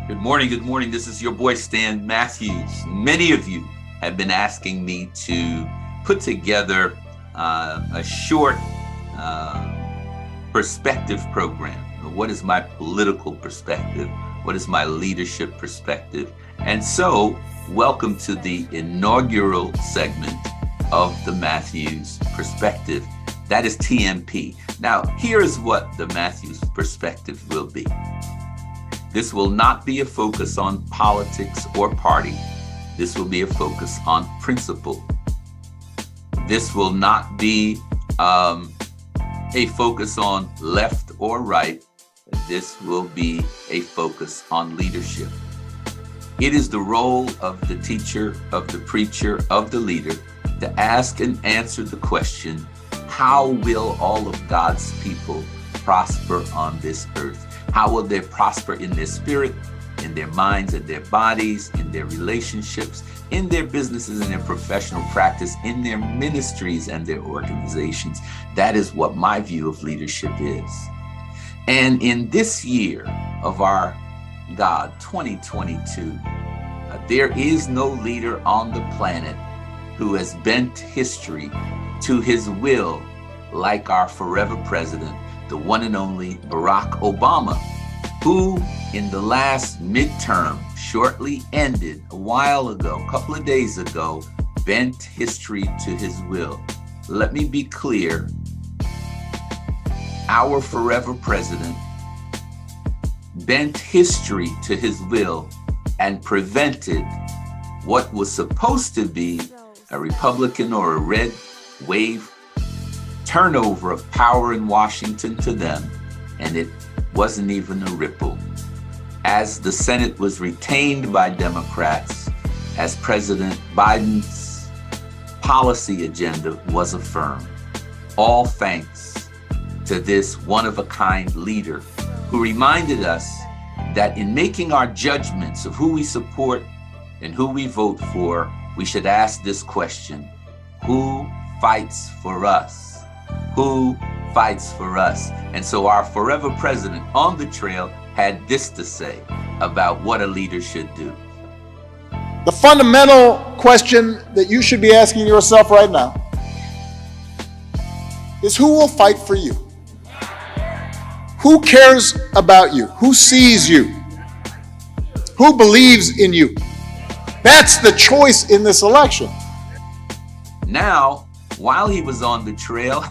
Good morning. Good morning. This is your boy, Stan Matthews. Many of you have been asking me to put together a short perspective program. What is my political perspective? What is my leadership perspective? And so, welcome to the inaugural segment of the Matthews Perspective. That is TMP. Now, here's what the Matthews Perspective will be. This will not be a focus on politics or party. This will be a focus on principle. This will not be a focus on left or right. This will be a focus on leadership. It is the role of the teacher, of the preacher, of the leader to ask and answer the question, how will all of God's people prosper on this earth? How will they prosper in their spirit, in their minds, in their bodies, in their relationships, in their businesses, in their professional practice, in their ministries and their organizations? That is what my view of leadership is. And in this year of our God, 2022, there is no leader on the planet who has bent history to his will like our forever president, the one and only Barack Obama, who in the last midterm, shortly ended a while ago, a couple of days ago, bent history to his will. Let me be clear. Our forever president bent history to his will and prevented what was supposed to be a Republican or a red wave turnover of power in Washington to them, and it wasn't even a ripple. As the Senate was retained by Democrats, as President Biden's policy agenda was affirmed, all thanks to this one-of-a-kind leader who reminded us that in making our judgments of who we support and who we vote for, we should ask this question: who fights for us? Who fights for us? And so our forever president on the trail had this to say about what a leader should do. The fundamental question that you should be asking yourself right now is, who will fight for you? Who cares about you? Who sees you? Who believes in you? That's the choice in this election. Now, while he was on the trail,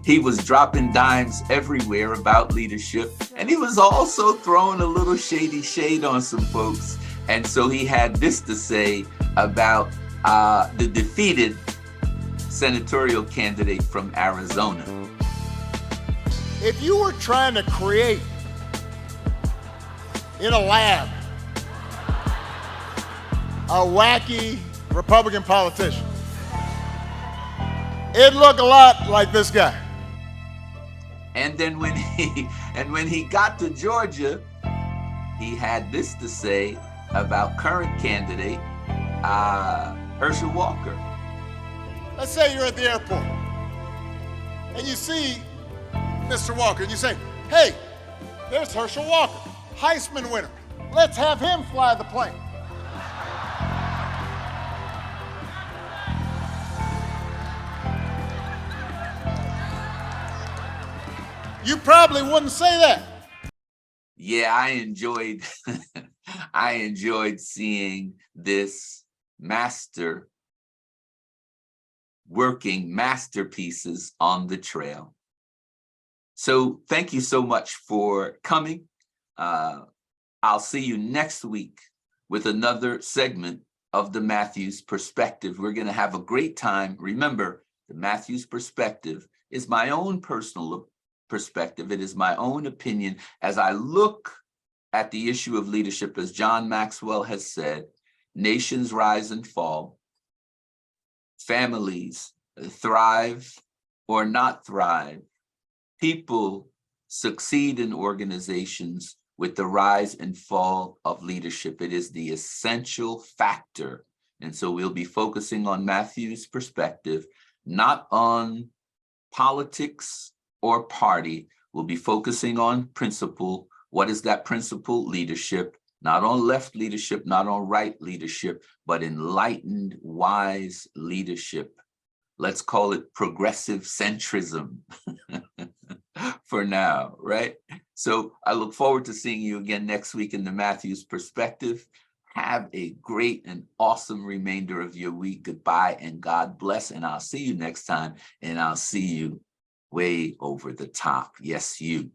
he was dropping dimes everywhere about leadership, and he was also throwing a little shady shade on some folks. And so he had this to say about the defeated senatorial candidate from Arizona. If you were trying to create in a lab a wacky Republican politician, it'd look a lot like this guy. And then when he got to Georgia, he had this to say about current candidate Herschel Walker. Let's say you're at the airport and you see Mr. Walker and you say, hey, there's Herschel Walker, Heisman winner. Let's have him fly the plane. You probably wouldn't say that. Yeah, I enjoyed seeing this master working masterpieces on the trail. So thank you so much for coming. I'll see you next week with another segment of the Matthews Perspective. We're going to have a great time. Remember, the Matthews Perspective is my own personal perspective. It is my own opinion as I look at the issue of leadership. As John Maxwell has said, nations rise and fall, families thrive or not thrive, people succeed in organizations with the rise and fall of leadership. It is the essential factor. And so we'll be focusing on Matthew's perspective, not on politics or party. We'll be focusing on principle. What is that principle? Leadership. not on left leadership, not on right leadership, but enlightened, wise leadership. Let's call it progressive centrism for now, right? So I look forward to seeing you again next week in the Matthews Perspective. Have a great and awesome remainder of your week. Goodbye and God bless. And I'll see you next time. And I'll see you way over the top. Yes, you.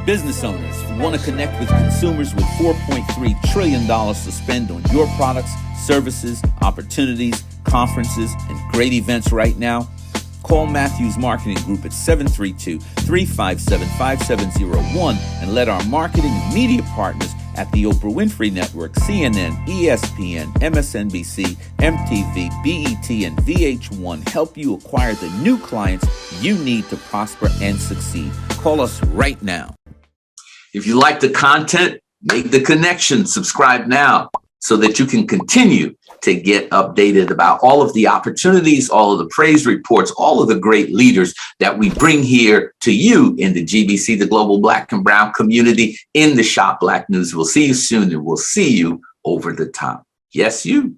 Business owners who want to connect with consumers with $4.3 trillion to spend on your products, services, opportunities, conferences, and great events right now? Call Matthews Marketing Group at 732-357-5701 and let our marketing and media partners at the Oprah Winfrey Network, CNN, ESPN, MSNBC, MTV, BET, and VH1 help you acquire the new clients you need to prosper and succeed. Call us right now. If you like the content, make the connection. Subscribe now so that you can continue to get updated about all of the opportunities, all of the praise reports, all of the great leaders that we bring here to you in the GBC, the Global Black and Brown community, in the Shop Black News. We'll see you soon, and we'll see you over the top. Yes, you.